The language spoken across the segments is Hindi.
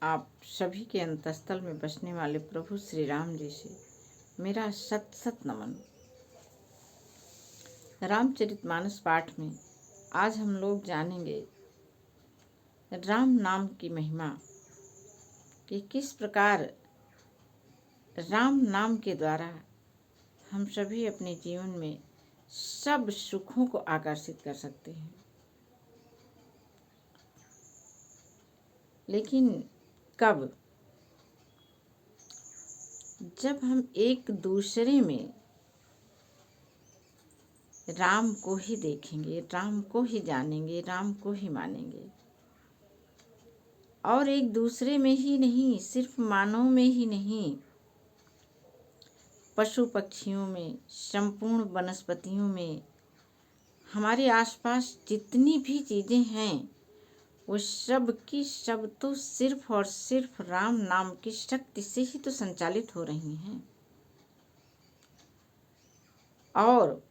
आप सभी के अंतस्थल में बसने वाले प्रभु श्री राम जी से मेरा सत सत नमन। रामचरितमानस पाठ में आज हम लोग जानेंगे राम नाम की महिमा कि किस प्रकार राम नाम के द्वारा हम सभी अपने जीवन में सब सुखों को आकर्षित कर सकते हैं। लेकिन कब? जब हम एक दूसरे में राम को ही देखेंगे, राम को ही जानेंगे, राम को ही मानेंगे। और एक दूसरे में ही नहीं, सिर्फ मानव में ही नहीं, पशु पक्षियों में, संपूर्ण वनस्पतियों में, हमारे आसपास जितनी भी चीजें हैं वो सब की सब तो सिर्फ और सिर्फ राम नाम की शक्ति से ही तो संचालित हो रही हैं। और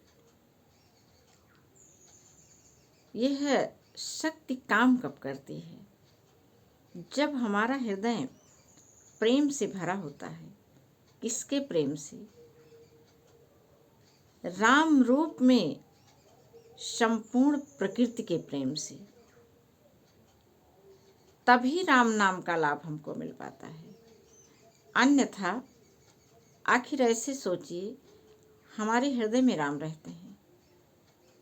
यह शक्ति काम कब करती है? जब हमारा हृदय प्रेम से भरा होता है। किसके प्रेम से? राम रूप में संपूर्ण प्रकृति के प्रेम से। तभी राम नाम का लाभ हमको मिल पाता है। अन्यथा आखिर ऐसे सोचिए, हमारे हृदय में राम रहते हैं,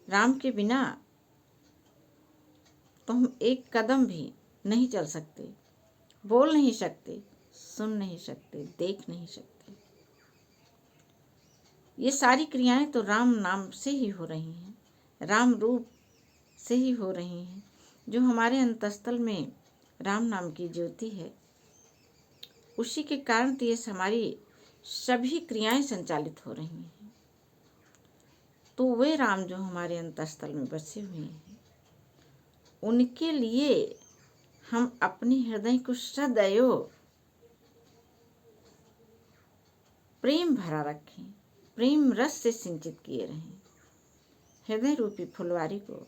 राम के बिना तो हम एक कदम भी नहीं चल सकते, बोल नहीं सकते, सुन नहीं सकते, देख नहीं सकते। ये सारी क्रियाएं तो राम नाम से ही हो रही हैं, राम रूप से ही हो रही हैं। जो हमारे अंतस्थल में राम नाम की ज्योति है, उसी के कारण तो ये हमारी सभी क्रियाएं संचालित हो रही हैं। तो वे राम जो हमारे अंतस्थल में बसे हुए हैं, उनके लिए हम अपने हृदय को सदैव प्रेम भरा रखें, प्रेम रस से सिंचित किए रहें। हृदय रूपी फुलवारी को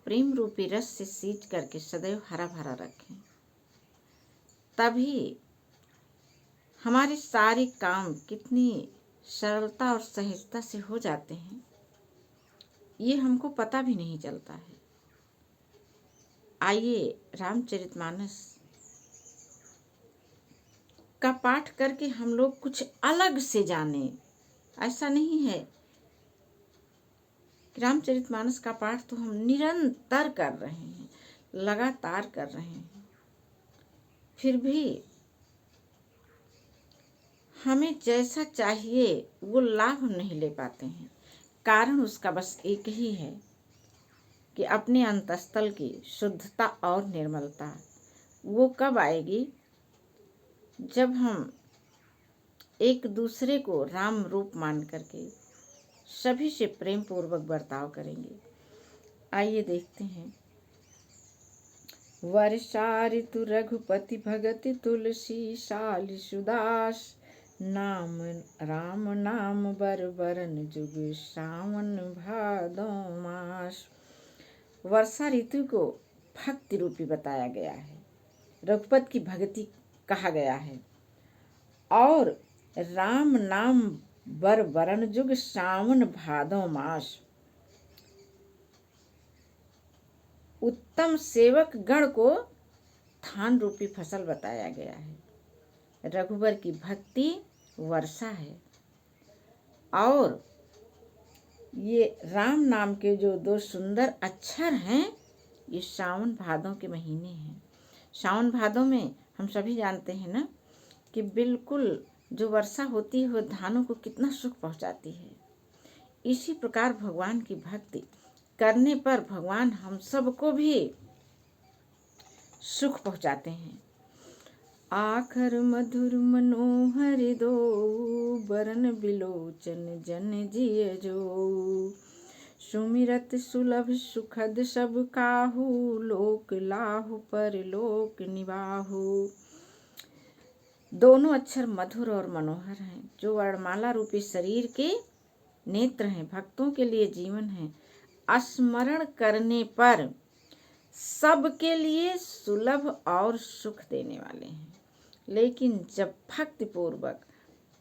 प्रेम रूपी रस से सींच करके सदैव हरा भरा रखें। तभी हमारे सारे काम कितनी सरलता और सहजता से हो जाते हैं, ये हमको पता भी नहीं चलता है। आइए रामचरितमानस का पाठ करके हम लोग कुछ अलग से जाने। ऐसा नहीं है कि रामचरितमानस का पाठ तो हम निरंतर कर रहे हैं, लगातार कर रहे हैं, फिर भी हमें जैसा चाहिए वो लाभ हम नहीं ले पाते हैं। कारण उसका बस एक ही है कि अपने अंतस्थल की शुद्धता और निर्मलता। वो कब आएगी? जब हम एक दूसरे को राम रूप मान करके सभी से प्रेम पूर्वक बर्ताव करेंगे। आइए देखते हैं। वर्षा ऋतु रघुपति भगति तुलसी साल सुदास, नाम राम नाम बर बरन जुग सावन भादो मास। वर्षा ऋतु को भक्ति रूपी बताया गया है, रघुपति की भक्ति कहा गया है। और राम नाम बर बरन जुग सावन भादो मास, उत्तम सेवक गण को धान रूपी फसल बताया गया है। रघुवर की भक्ति वर्षा है। और ये राम नाम के जो दो सुंदर अक्षर हैं, ये सावन भादों के महीने हैं। सावन भादों में हम सभी जानते हैं ना कि बिल्कुल जो वर्षा होती है वो धानों को कितना सुख पहुंचाती है। इसी प्रकार भगवान की भक्ति करने पर भगवान हम सबको भी सुख पहुंचाते हैं। आखर मधुर मनोहर दो, बरन बिलोचन जन जिय जो। सुमिरत सुलभ सुखद सब काहू, लोक लाहु पर लोक निवाहु। दोनों अक्षर मधुर और मनोहर हैं, जो वर्णमाला रूपी शरीर के नेत्र हैं, भक्तों के लिए जीवन है। स्मरण करने पर सबके लिए सुलभ और सुख देने वाले हैं। लेकिन जब भक्ति पूर्वक,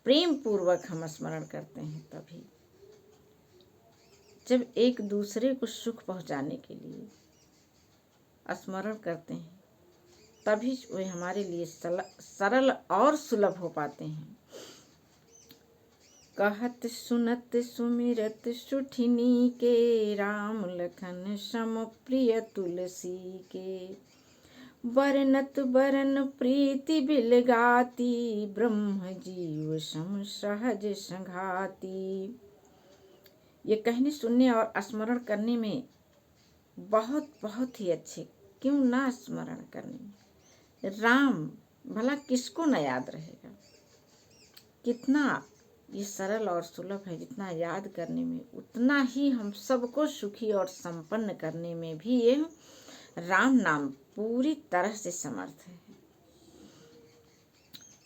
प्रेम पूर्वक हम स्मरण करते हैं, तभी जब एक दूसरे को सुख पहुंचाने के लिए स्मरण करते हैं, तभी वे हमारे लिए सरल और सुलभ हो पाते हैं। कहत सुनत सुमिरत सुठिनी के, राम लखन सम प्रिय तुलसी के। बरनत बरन प्रीति बिल गाती, ब्रह्म जीव सम सहज संघाती। ये कहने, सुनने और स्मरण करने में बहुत बहुत ही अच्छे, क्यों ना स्मरण करने। राम भला किसको न याद रहेगा। कितना ये सरल और सुलभ है, जितना याद करने में उतना ही हम सबको सुखी और संपन्न करने में भी ये राम नाम पूरी तरह से समर्थ है।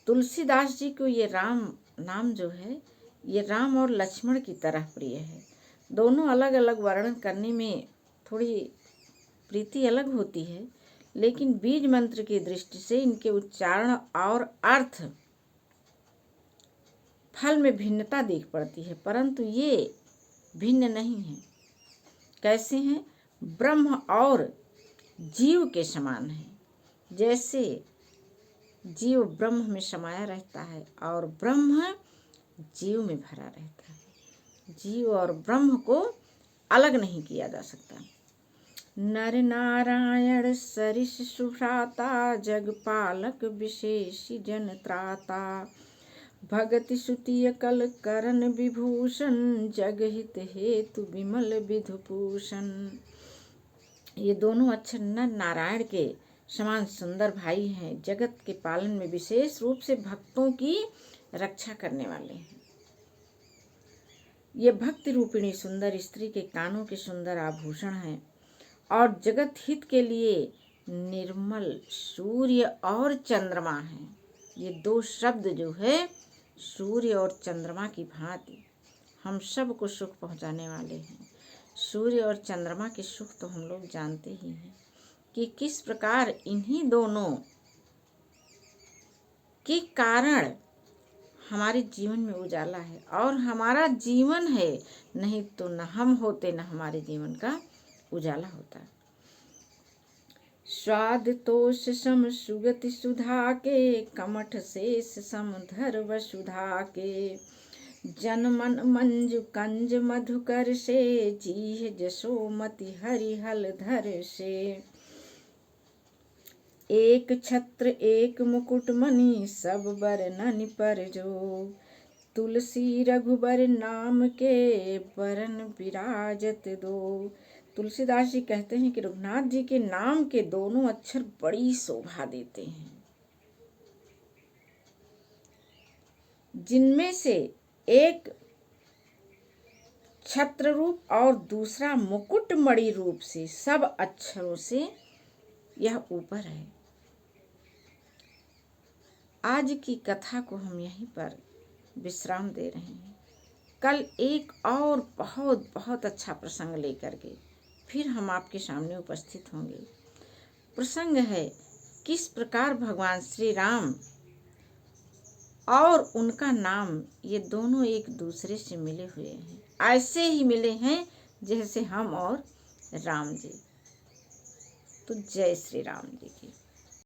तुलसीदास जी को ये राम नाम जो है, ये राम और लक्ष्मण की तरह प्रिय है। दोनों अलग अलग वर्णन करने में थोड़ी प्रीति अलग होती है, लेकिन बीज मंत्र की दृष्टि से इनके उच्चारण और अर्थ फल में भिन्नता दिख पड़ती है, परंतु ये भिन्न नहीं है। कैसे हैं? ब्रह्म और जीव के समान है। जैसे जीव ब्रह्म में समाया रहता है और ब्रह्म जीव में भरा रहता है। जीव और ब्रह्म को अलग नहीं किया जा सकता। नर नारायण सरिस सुभ्राता, जगपालक विशेष जन त्राता। भगति सुतिय कल करण विभूषण, जगहित हेतु विमल विधुभूषण। ये दोनों अक्षर नर नारायण के समान सुंदर भाई हैं। जगत के पालन में विशेष रूप से भक्तों की रक्षा करने वाले हैं। ये भक्ति रूपिणी सुंदर स्त्री के कानों के सुंदर आभूषण हैं और जगत हित के लिए निर्मल सूर्य और चंद्रमा हैं। ये दो शब्द जो है, सूर्य और चंद्रमा की भांति हम सब को सुख पहुंचाने वाले हैं। सूर्य और चंद्रमा के सुख तो हम लोग जानते ही हैं कि किस प्रकार इन्हीं दोनों के कारण हमारे जीवन में उजाला है और हमारा जीवन है, नहीं तो न हम होते न हमारे जीवन का उजाला होता। स्वाद तोष सम सुगति सुधा के, कमठ शेष सम धर वसुधा के। जन मन मंजु कंज मधुकर से, जीह जसोमति हरिहल धर से। एक छत्र एक मुकुट मणि, सब बरननि पर जो। तुलसी रघुबर नाम के, बरन विराजत दो। तुलसीदास जी कहते हैं कि रघुनाथ जी के नाम के दोनों अक्षर बड़ी शोभा देते हैं, जिनमें से एक छत्र रूप और दूसरा मुकुटमणि रूप से सब अक्षरों से यह ऊपर है। आज की कथा को हम यहीं पर विश्राम दे रहे हैं। कल एक और बहुत बहुत अच्छा प्रसंग लेकर के फिर हम आपके सामने उपस्थित होंगे। प्रसंग है किस प्रकार भगवान श्री राम और उनका नाम, ये दोनों एक दूसरे से मिले हुए हैं। ऐसे ही मिले हैं जैसे हम और राम जी। तो जय श्री राम जी की।